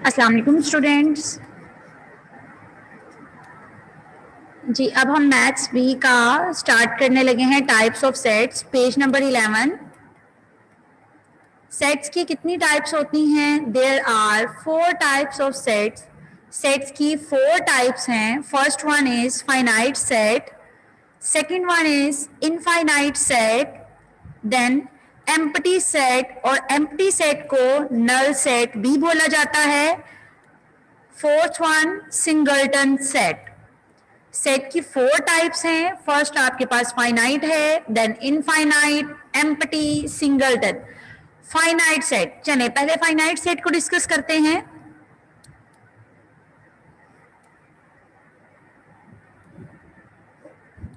अस्सलाम वालेकुम स्टूडेंट्स जी। अब हम मैथ्स बी का स्टार्ट करने लगे हैं। Types of sets, page number 11। Sets की कितनी टाइप्स होती हैं? There are 4 types of sets. Sets की 4 टाइप्स हैं। First one is finite set, second one is infinite set, then empty set, और एम्प्टी सेट को नल सेट भी बोला जाता है। Fourth one singleton set. Set की 4 टाइप्स हैं। फर्स्ट आपके पास फाइनाइट है, then infinite, empty, singleton. Finite set, चलिए पहले फाइनाइट सेट को डिस्कस करते हैं।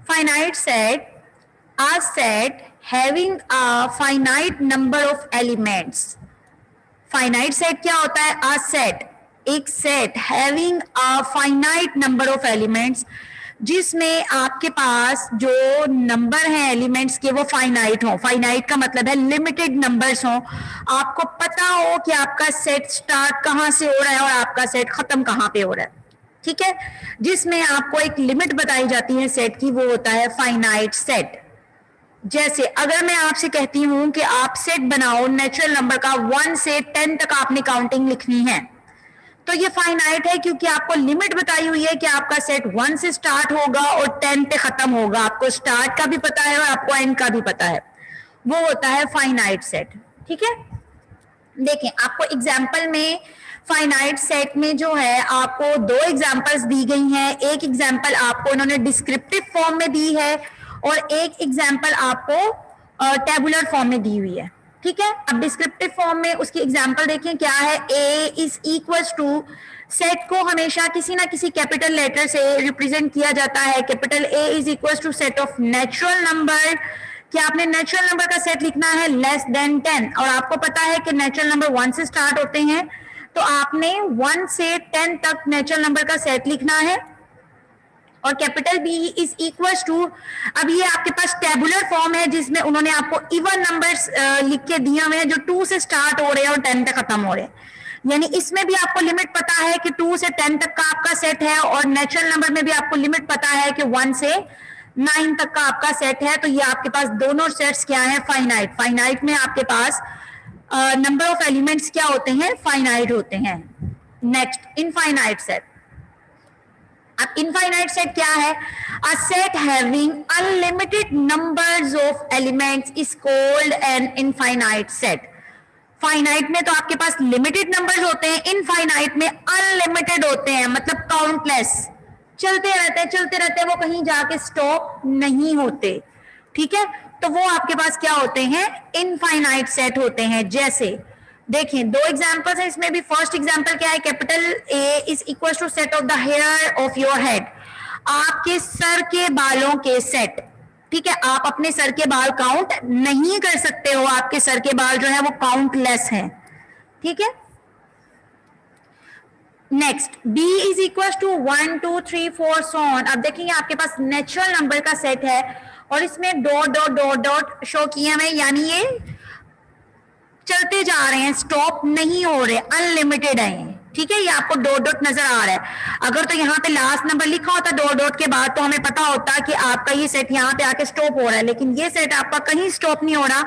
Finite set a set having a finite number of elements। Finite set क्या होता है? a set, एक set having a finite number of elements, जिसमें आपके पास जो नंबर हैं एलिमेंट्स के वो फाइनाइट हो। फाइनाइट का मतलब है लिमिटेड नंबर्स हो। आपको पता हो कि आपका सेट स्टार्ट कहाँ से हो रहा है और आपका सेट खत्म कहाँ पे हो रहा है, ठीक है। जिसमें आपको एक लिमिट बताई जाती है सेट की, वो होता है फाइनाइट सेट। जैसे अगर मैं आपसे कहती हूं कि आप सेट बनाओ नेचुरल नंबर का 1 से 10 तक आपने काउंटिंग लिखनी है, तो ये फाइनाइट है क्योंकि आपको लिमिट बताई हुई है कि आपका सेट 1 से स्टार्ट होगा और 10 पे खत्म होगा। आपको स्टार्ट का भी पता है और आपको एंड का भी पता है। वो होता है फाइनाइट सेट, ठीक है। देखें, आपको एग्जाम्पल में फाइनाइट सेट में जो है आपको 2 एग्जाम्पल्स दी गई हैं। एक एग्जाम्पल आपको इन्होंने डिस्क्रिप्टिव फॉर्म में दी है और एक एग्जाम्पल आपको टेबुलर फॉर्म में दी हुई है, ठीक है। अब डिस्क्रिप्टिव फॉर्म में उसकी एग्जाम्पल देखें क्या है। ए इज इक्वल्स टू, सेट को हमेशा किसी ना किसी कैपिटल लेटर से रिप्रेजेंट किया जाता है। Capital A is equals to set of natural number. कि आपने नेचुरल नंबर का सेट लिखना है लेस देन 10, और आपको पता है कि नेचुरल नंबर 1 से स्टार्ट होते हैं, तो आपने 1 से 10 तक नेचुरल नंबर का सेट लिखना है। और capital B is equals to, अब ये आपके पास टेबुलर फॉर्म है जिसमें उन्होंने आपको इवन नंबर्स लिख के दिए हुए हैं जो 2 से स्टार्ट हो रहे हैं और 10 तक खत्म हो रहे हैं। यानी इसमें भी आपको लिमिट पता है कि 2 से 10 तक का आपका सेट है, और नेचुरल नंबर में भी आपको लिमिट पता है कि 1 से 9 तक का आपका सेट है। तो ये आपके पास दोनों सेट्स क्या है? फाइनाइट। फाइनाइट में आपके पास नंबर ऑफ एलिमेंट्स क्या होते हैं? फाइनाइट होते हैं। Next infinite set. अब इनफाइनाइट सेट क्या है? A set having unlimited numbers of elements is called an infinite set. Finite में तो आपके पास लिमिटेड नंबर्स होते हैं, इनफाइनाइट में अनलिमिटेड होते हैं, मतलब काउंटलेस, चलते रहते हैं, वो कहीं जाके स्टॉप नहीं होते, ठीक है। तो वो आपके पास क्या होते हैं? इनफाइनाइट सेट होते हैं। जैसे देखिए 2 एग्जांपल्स हैं इसमें भी। फर्स्ट एग्जांपल क्या है? Capital A is equal to set of the hair of your head. आपके सर के बालों के सेट, ठीक है। आप अपने सर के बाल काउंट नहीं कर सकते हो, आपके सर के बाल जो है वो काउंटलेस हैं, ठीक है। Next b is equal to 1 2 3 4 so on. अब देखिए आपके पास नेचुरल नंबर का सेट है और इसमें dot dot dot dot show किए हुए, यानी ये चलते जा रहे हैं, स्टॉप नहीं हो रहे, अनलिमिटेड है, ठीक है। ये आपको डॉट डॉट नजर आ रहा है। अगर तो यहाँ पे लास्ट नंबर लिखा होता डॉट डॉट के बाद तो हमें पता होता कि आपका ये सेट यहाँ पे आके स्टॉप हो रहा है, लेकिन ये सेट आपका कहीं स्टॉप नहीं हो रहा,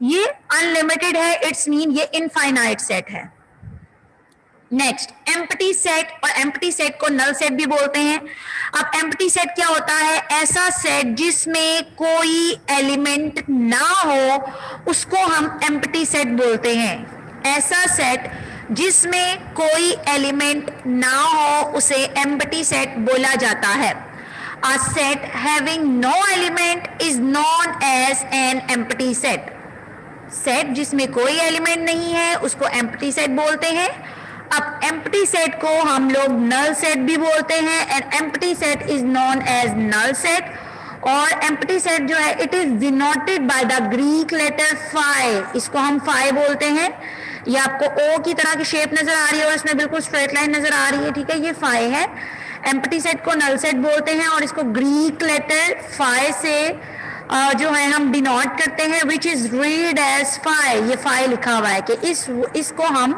ये अनलिमिटेड है। इट्स मीन ये इनफाइनाइट सेट है। नेक्स्ट एम्प्टी सेट, और एम्प्टी सेट को नल सेट भी बोलते हैं। अब एम्प्टी सेट क्या होता है? ऐसा सेट जिसमें कोई एलिमेंट ना हो उसको हम एम्प्टी सेट बोलते हैं। ऐसा सेट जिसमें कोई एलिमेंट ना हो उसे एम्प्टी सेट बोला जाता है। A set having no element is known as an empty set. Set जिसमें कोई एलिमेंट नहीं है उसको एम्प्टी सेट बोलते हैं। अब एम्प्टी सेट को हम लोग नल सेट भी बोलते हैं, and empty set is known as null set. और एम्प्टी सेट जो है it is denoted by the Greek letter phi, इसको हम फाई बोलते हैं। ये आपको ओ की तरह की शेप नजर आ रही है और इसमें बिल्कुल स्ट्रेट लाइन नजर आ रही है, ठीक है, ये फाई है। एम्प्टी सेट को नल सेट बोलते हैं और इसको ग्रीक लेटर फाई से जो है हम डिनोट करते हैं, which is read as phi. ये फाई लिखा हुआ है कि इसको हम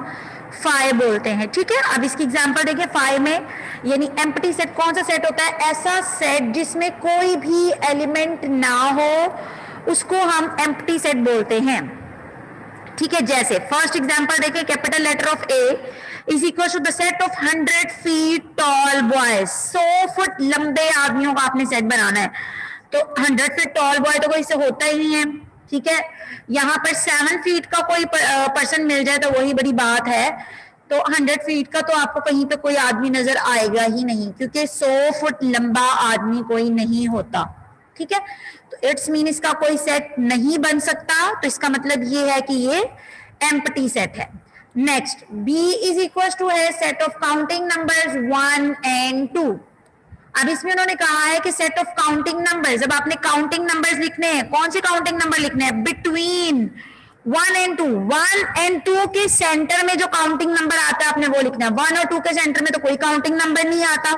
फाइव बोलते हैं, ठीक है। अब इसकी एग्जांपल देखिए, फाइव में यानी एम्प्टी सेट कौन सा सेट होता है? ऐसा सेट जिसमें कोई भी एलिमेंट ना हो उसको हम एम्प्टी सेट बोलते हैं, ठीक है। जैसे फर्स्ट एग्जांपल देखिए, capital letter of A is equal to the set of 100 feet tall boys. 100 foot लंबे आदमियों का आपने सेट बनाना है, तो 100 फीट टॉल बॉय तो कोई से होता ही नहीं है, ठीक है। यहाँ पर 7 फीट का कोई पर्सन मिल जाए तो वही बड़ी बात है, तो 100 फीट का तो आपको कहीं पे कोई आदमी नजर आएगा ही नहीं, क्योंकि 100 फुट लंबा आदमी कोई नहीं होता, ठीक है। तो इट्स मीन इसका कोई सेट नहीं बन सकता, तो इसका मतलब ये है कि ये एम्प्टी सेट है। Next, B is equal to है set of counting numbers 1 and 2। अब इसमें उन्होंने कहा है कि सेट ऑफ काउंटिंग नंबर्स, जब आपने काउंटिंग नंबर्स लिखने हैं, कौन से काउंटिंग नंबर लिखने हैं? Between 1 and 2। 1 and 2 के सेंटर में जो काउंटिंग नंबर आता है आपने वो लिखना है। 1 और 2 के सेंटर में तो कोई काउंटिंग नंबर नहीं आता।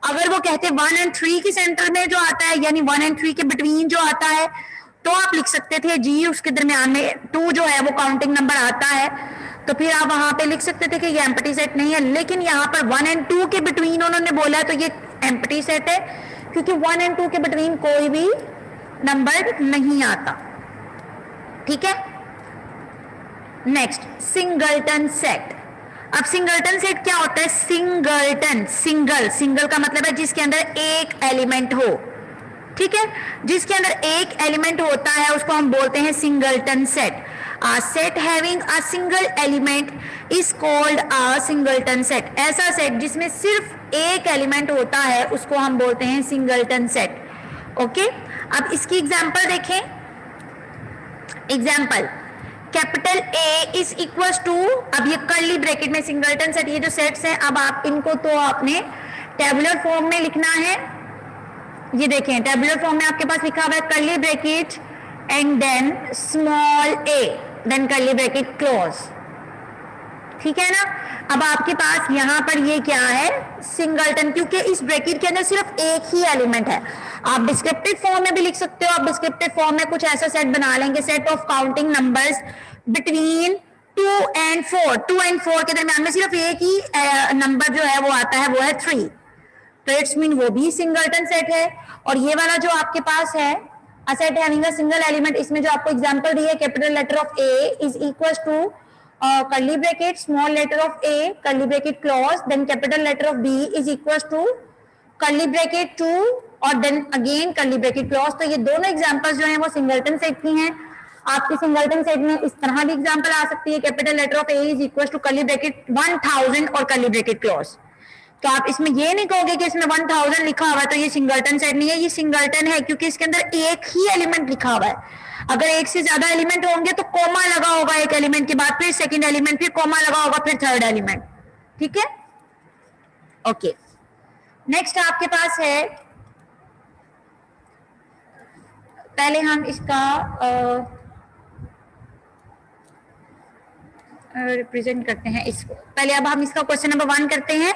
अगर वो कहते हैं 1 and 3 के सेंटर में जो आता है, यानी 1 and 3 के बिटवीन जो आता है, तो आप लिख सकते थे जी उसके दरमियान में 2 जो है वो काउंटिंग नंबर आता है, तो फिर आप वहां पे लिख सकते थे कि ये एम्प्टी सेट नहीं है। लेकिन यहाँ पर 1 and 2 के बिटवीन उन्होंने बोला है, तो ये एम्प्टी सेट है, क्योंकि 1 and 2 के बिटवीन कोई भी नंबर नहीं आता, ठीक है। Next, singleton set. अब सिंगलटन सेट क्या होता है? सिंगलटन, सिंगल का मतलब है जिसके अंदर एक एलिमेंट हो, ठीक है। जिसके अंदर एक एलिमेंट होता है उसको हम बोलते हैं singleton set. A set having a single element is called a singleton set। ऐसा सेट जिसमें सिर्फ एक एलिमेंट होता है उसको हम बोलते हैं सिंगलटन सेट, ओके। अब इसकी एग्जांपल देखें। Example, capital A is equal to, अब ये कर्ली ब्रैकेट में सिंगलटन सेट, ये जो सेट्स हैं अब आप इनको तो आपने टेबुलर फॉर्म में लिखना है। ये देखें, टेबुलर फॉर्म में आपके पास लिखा हुआ है curly bracket and then small a then curly bracket close, ठीक है ना। अब आपके पास यहां पर ये क्या है? सिंगलटन, क्योंकि इस ब्रैकेट के अंदर सिर्फ एक ही एलिमेंट है। आप डिस्क्रिप्टिव फॉर्म में भी लिख सकते हो। आप डिस्क्रिप्टिव फॉर्म में कुछ ऐसा सेट बना लेंगे, set of counting numbers between 2 and 4। 2 and 4 के दरमियान में सिर्फ एक ही नंबर जो है वो आता है, वो है 3, तो इट्स मीन वो भी सिंगलटन सेट है। और ये वाला जो आपके पास है a set having a single element, इसमें जो आपको एग्जांपल दी है, capital letter of a is equal to curly bracket small letter of a curly bracket close then capital letter of b is equal to curly bracket 2 और then again curly bracket close. तो ये दोनों examples जो हैं वो singleton set की हैं। आपकी सिंगलटन सेट में इस तरह भी एग्जांपल आ सकती है, capital letter of a is equal to curly bracket 1000 और कर्ली ब्रैकेट क्लोज। तो आप इसमें ये नहीं कहोगे कि इसमें 1000 लिखा हुआ है तो ये सिंगलटन सेट नहीं है, ये सिंगलटन है क्योंकि इसके अंदर एक ही एलिमेंट लिखा हुआ है। अगर एक से ज्यादा एलिमेंट होंगे तो कोमा लगा होगा एक एलिमेंट के बाद, फिर सेकंड एलिमेंट, फिर कोमा लगा होगा, फिर थर्ड एलिमेंट, ठीक है, ओके। नेक्स्ट आपके पास है, पहले हम इसका रिप्रेजेंट करते हैं इसको। पहले अब हम इसका क्वेश्चन नंबर 1 करते हैं।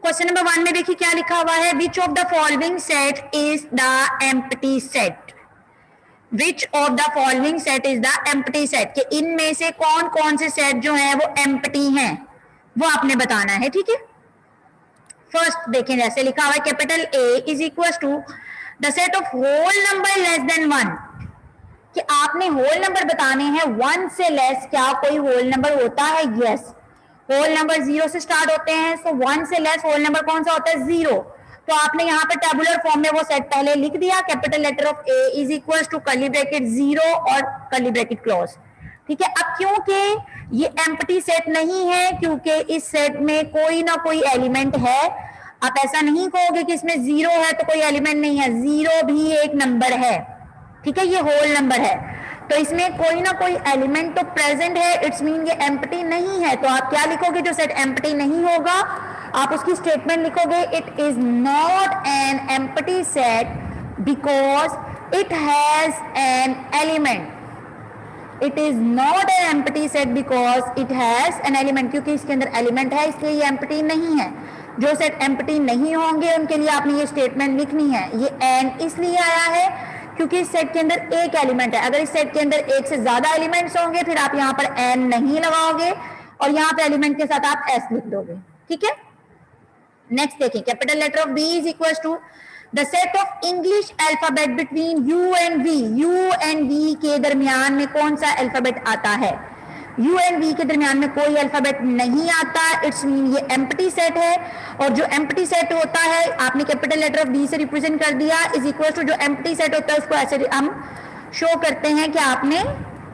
क्वेश्चन नंबर 1 में देखिए क्या लिखा हुआ है, विच of the following set is the empty set. Which of the following set is the empty set, कि इनमें से कौन कौन से सेट जो है वो एम्प्टी हैं वो आपने बताना है, ठीक है। फर्स्ट देखें, जैसे लिखा हुआ है capital A is equal to the set of whole number less than 1, कि आपने होल नंबर बताने हैं 1 से लेस। क्या कोई होल नंबर होता है? यस, होल नंबर 0 से स्टार्ट होते हैं, सो 1 से लेस होल नंबर कौन सा होता है? 0। तो आपने यहाँ पे टेबुलर फॉर्म में वो सेट पहले लिख दिया, capital letter of A is equal to curly bracket 0 और कर्ली ब्रैकेट क्लोज, ठीक है। अब क्योंकि ये एम्प्टी सेट नहीं है, क्योंकि इस सेट में कोई ना कोई एलिमेंट है। आप ऐसा नहीं कहोगे कि इसमें 0 है तो कोई एलिमेंट नहीं है, 0 भी एक नंबर है, ठीक है, ये होल नंबर है, तो इसमें कोई ना कोई एलिमेंट तो प्रेजेंट है, इट्स मीन ये एम्प्टी नहीं है। तो आप क्या लिखोगे? जो सेट एम्प्टी नहीं होगा आप उसकी स्टेटमेंट लिखोगे, it is not an empty set because it has an element. It is not an empty set because it has an element, क्योंकि इसके अंदर एलिमेंट है इसलिए ये एम्प्टी नहीं है। जो सेट एम्प्टी नहीं होंगे उनके लिए आपने ये स्टेटमेंट लिखनी है। ये एन इसलिए आया है क्योंकि इस सेट के अंदर एक एलिमेंट है। अगर इस सेट के अंदर एक से ज्यादा एलिमेंट्स होंगे फिर आप यहाँ पर एन नहीं लगाओगे, और यहाँ पे एलिमेंट के साथ आप एस लिख दोगे, ठीक है। नेक्स्ट देखिए, capital letter of B is equal to the set of English alphabet between U and V. U and V के दरमियान में कौन सा अल्फाबेट आता है? यू एंड वी के दरमियान में कोई अल्फाबेट नहीं आता, इट्स मीन ये एम्प्टी सेट है। और जो एम्प्टी सेट होता है, आपने कैपिटल लेटर ऑफ बी से रिप्रेजेंट कर दिया, इज इक्वल टू जो एम्प्टी सेट होता है उसको ऐसे हम शो करते हैं कि आपने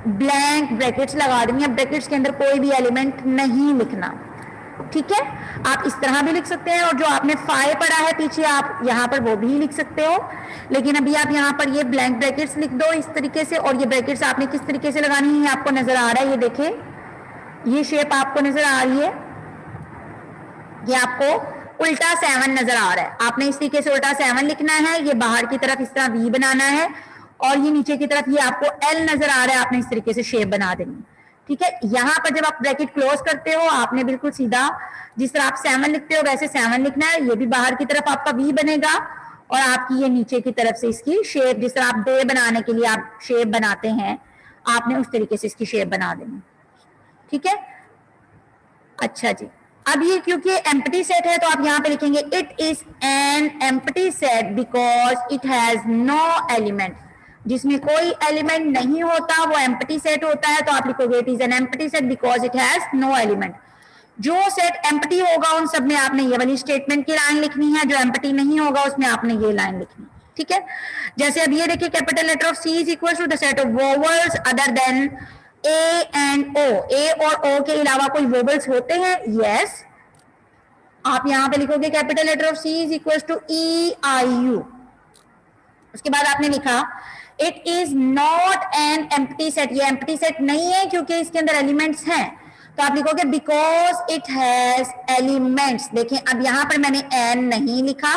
ब्लैंक ब्रैकेट्स लगा देनी है, ब्रैकेट्स के अंदर कोई भी एलिमेंट नहीं लिखना, ठीक है। आप इस तरह भी लिख सकते हैं, और जो आपने फाइव पढ़ा है पीछे आप यहाँ पर वो भी लिख सकते हो, लेकिन अभी आप यहाँ पर ये ब्लैंक ब्रैकेट्स लिख दो इस तरीके से। और ये ब्रैकेट्स आपने किस तरीके से लगानी है आपको नजर आ रहा है, ये देखें, ये शेप आपको नजर आ रही है, ये आपको उल्टा 7 नजर आ रहा है। आपने इस तरीके से उल्टा 7 लिखना है, ये बाहर की तरफ इस तरह वी बनाना है, और ये नीचे की तरफ ये आपको एल नजर आ रहा है, आपने इस तरीके से शेप बना देनी, ठीक है। यहां पर जब आप ब्रैकेट क्लोज करते हो, आपने बिल्कुल सीधा जिस तरह आप 7 लिखते हो वैसे 7 लिखना है। ये भी बाहर की तरफ आपका वी बनेगा, और आपकी ये नीचे की तरफ से इसकी शेप, जिस तरह आप डे बनाने के लिए आप शेप बनाते हैं, आपने उस तरीके से इसकी शेप बना देनी, ठीक है। अच्छा जी, अब ये क्योंकि एम्प्टी सेट है तो आप यहाँ पे लिखेंगे it is an empty set because it has no element. जिसमें कोई एलिमेंट नहीं होता वो एम्प्टी सेट होता है, तो आप लिखोगे it is an empty set because it has no element. जो सेट एम्प्टी होगा उन सब में आपने ये वाली स्टेटमेंट की लाइन लिखनी है, जो एम्प्टी नहीं होगा उसमें आपने ये लाइन लिखनी, ठीक है। जैसे अब ये देखिए, capital letter of C is equal to the set of vowels other than A and O. A और ओ के अलावा कोई वोवेल्स होते हैं? यस। आप यहां पे लिखोगे capital letter of C is equal to E I U. उसके बाद आपने लिखा it is not an empty set. ये एम्प्टी सेट नहीं है क्योंकि इसके अंदर एलिमेंट्स हैं, तो आप लिखोगे बिकॉज इट हैज एलिमेंट्स। देखें, अब यहां पर मैंने एन नहीं लिखा,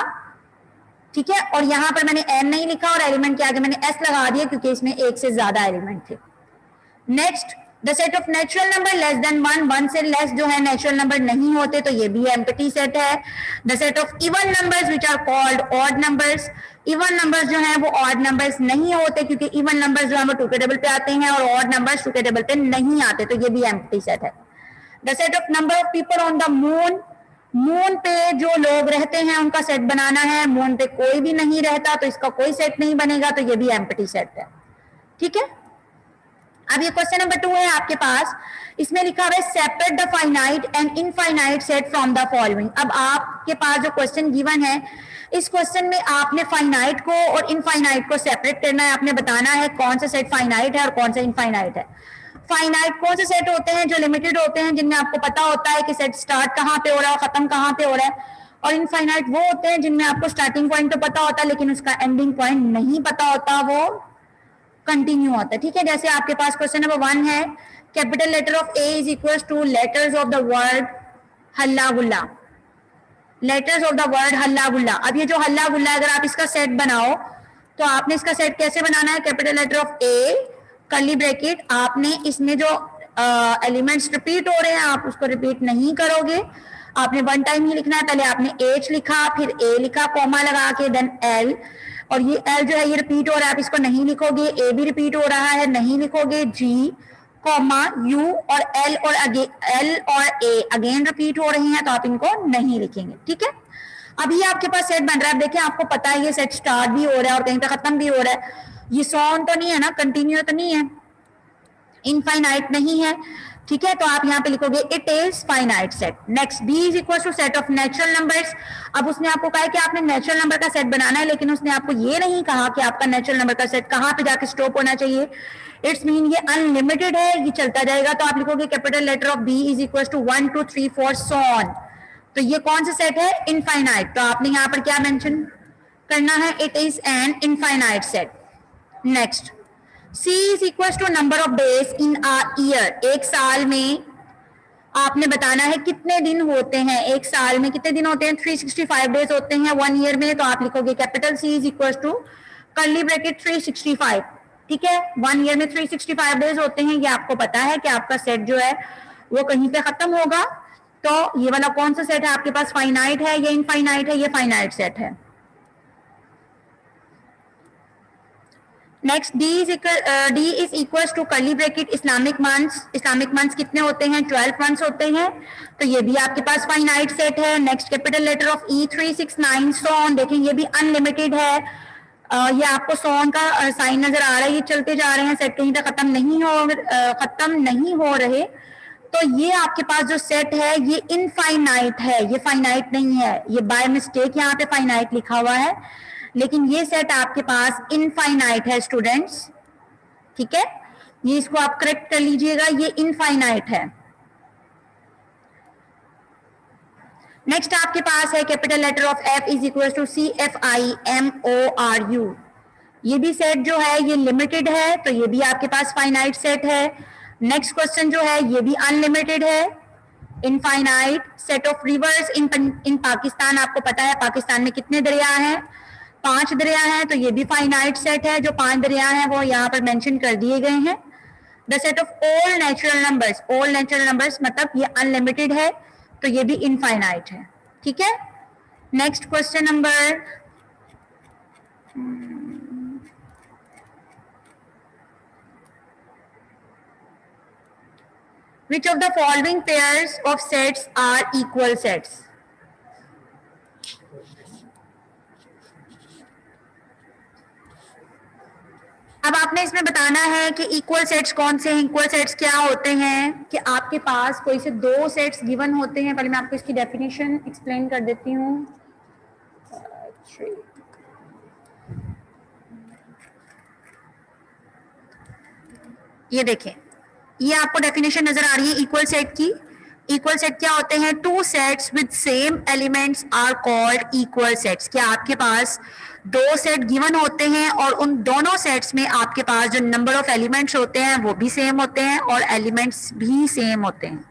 ठीक है, और यहां पर मैंने एन नहीं लिखा, और एलिमेंट के आगे मैंने एस लगा दिया क्योंकि इसमें एक से ज्यादा एलिमेंट थे। Next, the set of natural number less than 1, 1 से लेस जो है नेचुरल नंबर नहीं होते, तो ये भी एम्प्टी सेट है। The set of even numbers which are called odd numbers. Even numbers जो हैं वो ऑड नंबर्स नहीं होते क्योंकि इवन नंबर्स जो है वो टू के टेबल पे आते हैं, और ऑड नंबर्स टू के टेबल पे नहीं आते, तो ये भी एम्प्टी सेट है। The set of number of people on the moon. Moon पे जो लोग रहते हैं उनका सेट बनाना है, मून पे कोई भी नहीं रहता तो इसका कोई सेट नहीं बनेगा, तो ये भी एम्प्टी सेट है, ठीक है। अब ये क्वेश्चन नंबर 2 है आपके पास, इसमें लिखा हुआ है separate the finite and infinite set from the following. अब आपके पास जो क्वेश्चन गिवन है, इस क्वेश्चन में आपने फाइनाइट को और इनफाइनाइट को सेपरेट करना है, आपने बताना है कौन सा सेट फाइनाइट है और कौन सा इनफाइनाइट है। फाइनाइट कौन से सेट होते हैं? जो लिमिटेड होते हैं, जिनमें आपको पता होता है कि सेट स्टार्ट कहाँ पे हो रहा है और खत्म कहाँ पे हो रहा है। और इनफाइनाइट वो होते हैं जिनमें आपको स्टार्टिंग पॉइंट तो पता होता है लेकिन उसका एंडिंग पॉइंट नहीं पता होता, वो कंटिन्यू होता है, ठीक है। जैसे आपके पास क्वेश्चन नंबर 1 है, capital letter of A is equal to letters of the word हल्ला गुल्ला। लेटर्स ऑफ द वर्ड हल्ला गुल्ला। अब ये जो हल्ला गुल्ला है, अगर आप इसका सेट बनाओ तो आपने इसका सेट कैसे बनाना है? Capital letter of A curly bracket, आपने इसमें जो एलिमेंट्स रिपीट हो रहे हैं आप उसको रिपीट नहीं करोगे, आपने 1 टाइम ही लिखना है। पहले आपने एच लिखा, फिर ए लिखा कॉमा लगा के, देन एल, और ये एल जो है ये रिपीट हो रहा है, आप इसको नहीं लिखोगे। ए भी रिपीट हो रहा है, नहीं लिखोगे। जी कॉमा यू और एल और एल और ए अगेन रिपीट हो रही हैं, तो आप इनको नहीं लिखेंगे, ठीक है। अभी आपके पास सेट बन रहा है, देखिए आपको पता है ये सेट स्टार्ट भी हो रहा है और कहीं पे खत्म भी हो रहा है। ये सॉन तो नहीं है ना, कंटिन्यू तो नहीं है, इनफाइनाइट नहीं है, ठीक है। तो आप यहाँ पे लिखोगे it is finite set. Next, B is equal to set of natural numbers. अब उसने आपको कहा है कि आपने नेचुरल नंबर का सेट बनाना है, लेकिन उसने आपको ये नहीं कहा कि आपका नेचुरल नंबर का सेट कहाँ पे जाके स्टॉप होना चाहिए। इट्स मीन ये अनलिमिटेड है, ये चलता जाएगा, तो आप लिखोगे capital letter of B is equal to 1 2 3 4 so on. तो ये कौन सा सेट है? इनफाइनाइट। तो आपने यहाँ पर क्या मेंशन करना है? It is an infinite set. Next, C is equals to number of days in a year। एक साल में आपने बताना है कितने दिन होते हैं। एक साल में कितने दिन होते हैं? 365 डेज होते हैं 1 ईयर में, तो आप लिखोगे capital C is equals to curly bracket 365, ठीक है। 1 ईयर में 365 डेज होते हैं, ये आपको पता है कि आपका सेट जो है वो कहीं पे खत्म होगा। तो ये वाला कौन सा सेट है आपके पास? फाइनाइट है, ये इनफाइनाइट है? ये फाइनाइट सेट है। Next D is equal to curly bracket Islamic months कितने होते हैं? 12 मंथ्स होते हैं, तो ये भी आपके पास फाइनाइट सेट है। Next capital letter of E 369 so on, देखें ये भी अनलिमिटेड है। ये आपको सोन का साइन नजर आ रहा है, ये चलते जा रहे हैं, सेट कहीं तक खत्म नहीं हो रहे। तो ये आपके पास जो सेट है ये इनफाइनाइट है, ये फाइनाइट नहीं है। ये बाय मिस्टेक यहाँ पे फाइनाइट लिखा हुआ है, लेकिन ये सेट आपके पास इनफाइनाइट है स्टूडेंट्स, ठीक है। ये इसको आप करेक्ट कर लीजिएगा, ये इनफाइनाइट है। नेक्स्ट आपके पास है capital letter of F is equal to CFIMORU। ये भी सेट जो है ये लिमिटेड है, तो ये भी आपके पास फाइनाइट सेट है। नेक्स्ट क्वेश्चन जो है ये भी अनलिमिटेड है, इनफाइनाइट सेट ऑफ रिवर्स इन पाकिस्तान। आपको पता है पाकिस्तान में कितने दरिया हैं? 5 दरिया हैं, तो ये भी फाइनाइट सेट है। जो 5 दरिया हैं वो यहाँ पर मेंशन कर दिए गए हैं। The set of all natural numbers मतलब ये अनलिमिटेड है, तो ये भी इनफाइनाइट है, ठीक है। Next question number which of the following pairs of sets are equal sets? अब आपने इसमें बताना है कि इक्वल सेट्स कौन से हैं। इक्वल सेट्स क्या होते हैं कि आपके पास कोई से 2 सेट्स गिवन होते हैं। पहले मैं आपको इसकी डेफिनेशन एक्सप्लेन कर देती हूँ। ये देखें, ये आपको डेफिनेशन नजर आ रही है इक्वल सेट की। इक्वल सेट क्या होते हैं? 2 sets with same elements are called equal sets. क्या आपके पास 2 सेट गिवन होते हैं और उन दोनों सेट्स में आपके पास जो नंबर ऑफ एलिमेंट्स होते हैं वो भी सेम होते हैं और एलिमेंट्स भी सेम होते हैं,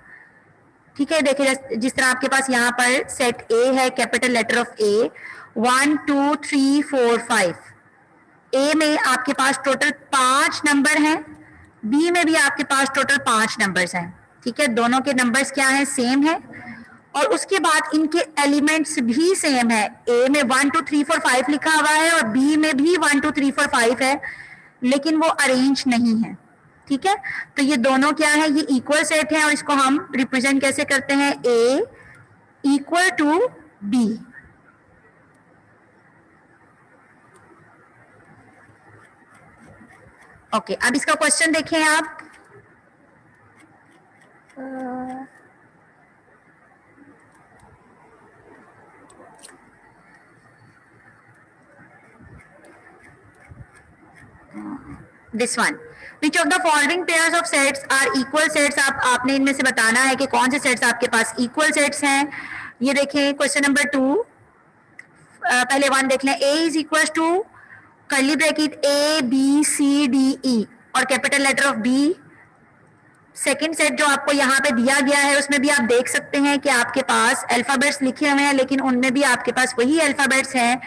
ठीक है। देखिए जिस तरह आपके पास यहाँ पर सेट ए है, कैपिटल लेटर ऑफ ए, 1 2 3 4 5। ए में आपके पास टोटल 5 नंबर हैं, बी में भी आपके पास टोटल 5 नंबर्स हैं, ठीक है। दोनों के नंबर्स क्या हैं? सेम है। और उसके बाद इनके एलिमेंट्स भी सेम है। ए में 1 2 3 4 5 लिखा हुआ है और बी में भी 1 2 3 4 5 है, लेकिन वो अरेंज नहीं है, ठीक है। तो ये दोनों क्या है? ये इक्वल सेट है और इसको हम रिप्रेजेंट कैसे करते हैं? A equal to B. Okay, अब इसका क्वेश्चन देखें आप। This one, which of the following pairs of sets are equal sets. आपने इनमें से बताना है कि कौन से सेट्स आपके पास इक्वल सेट्स हैं। ये देखें क्वेश्चन नंबर 2, पहले 1 देख लें। A is equal to curly bracket ABCDE और capital letter of B. Second set जो आपको यहाँ पे दिया गया है उसमें भी आप देख सकते हैं कि आपके पास अल्फाबेट्स लिखे हुए हैं, लेकिन उनमें भी आपके पास वही अल्फाबेट्स हैं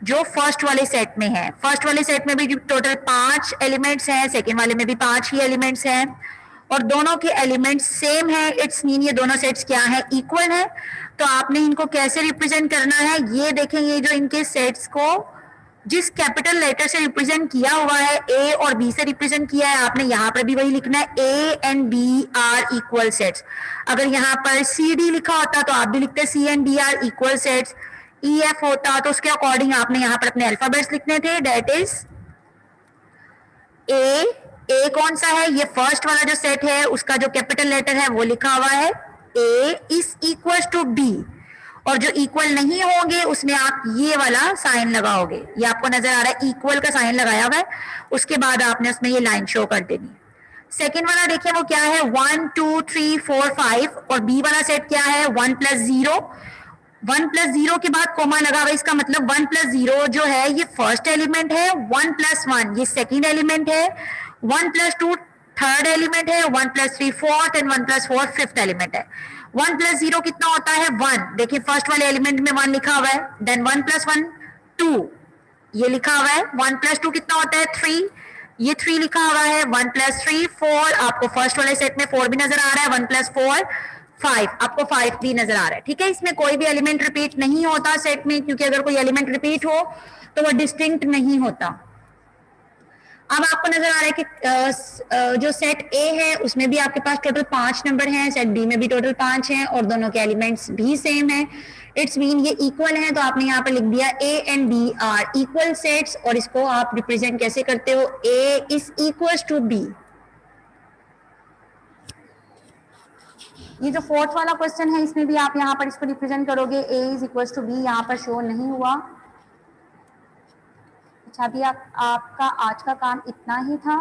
जो फर्स्ट वाले सेट में है। फर्स्ट वाले सेट में भी टोटल 5 एलिमेंट्स हैं, सेकेंड वाले में भी 5 ही एलिमेंट्स हैं और दोनों के एलिमेंट्स सेम है। इट्स मीन ये दोनों सेट्स क्या है? इक्वल है। तो आपने इनको कैसे रिप्रेजेंट करना है? ये देखें, ये जो इनके सेट्स को जिस कैपिटल लेटर से रिप्रेजेंट किया हुआ है, ए और बी से रिप्रेजेंट किया है, आपने यहाँ पर भी वही लिखना है। A and B are equal sets. अगर यहाँ पर CD लिखा होता तो आप भी लिखते C and D are equal sets. EF होता तो उसके अकॉर्डिंग आपने यहाँ पर अपने अल्फाबेट्स लिखने थे। डेट इज ए कौन सा है? ये फर्स्ट वाला जो सेट है उसका जो कैपिटल लेटर है वो लिखा हुआ है A is equal to B, और जो इक्वल नहीं होंगे उसमें आप ये वाला साइन लगाओगे। ये आपको नजर आ रहा है, इक्वल का साइन लगाया हुआ है, उसके बाद आपने उसमें ये लाइन शो कर देनी। सेकेंड वाला देखिए वो क्या है? 1 2 3 4 5 और बी वाला सेट क्या है? 1 + 0। 1 + 0 के बाद कोमा लगा हुआ, इसका मतलब 1 + 0 जो है ये फर्स्ट एलिमेंट है, 1 + 1 ये सेकेंड एलिमेंट है, 1 + 2 थर्ड एलिमेंट है, 1 + 3 फोर्थ एंड 1 + 4 फिफ्थ एलिमेंट है। 1 + 0 कितना होता है? 1। देखिए फर्स्ट वाले एलिमेंट में 1 लिखा हुआ है। देन 1 + 1 2 ये लिखा हुआ है। 1 + 2 कितना होता है? 3। ये 3 लिखा हुआ है। 1 + 3 4। आपको फर्स्ट वाले सेट में 4 भी नजर आ रहा है। 1 + 4 5, आपको 5 भी नजर आ रहा है, ठीक है। इसमें कोई भी एलिमेंट रिपीट नहीं होता सेट में, क्योंकि अगर कोई एलिमेंट रिपीट हो तो वो डिस्टिंक्ट नहीं होता। अब आपको नजर आ रहा है कि जो सेट ए है उसमें भी आपके पास टोटल 5 नंबर हैं, सेट बी में भी टोटल 5 हैं और दोनों के एलिमेंट्स भी सेम है। इट्स मीन ये इक्वल है, तो आपने यहाँ पर लिख दिया A and B are equal sets. और इसको आप रिप्रेजेंट कैसे करते हो, A is equal to B. ये जो फोर्थ वाला क्वेश्चन है इसमें भी आप यहाँ पर इसको रिप्रेजेंट करोगे, ए इज इक्वल टू बी, यहाँ पर शो नहीं हुआ। अच्छा, अभी आपका आज का काम इतना ही था।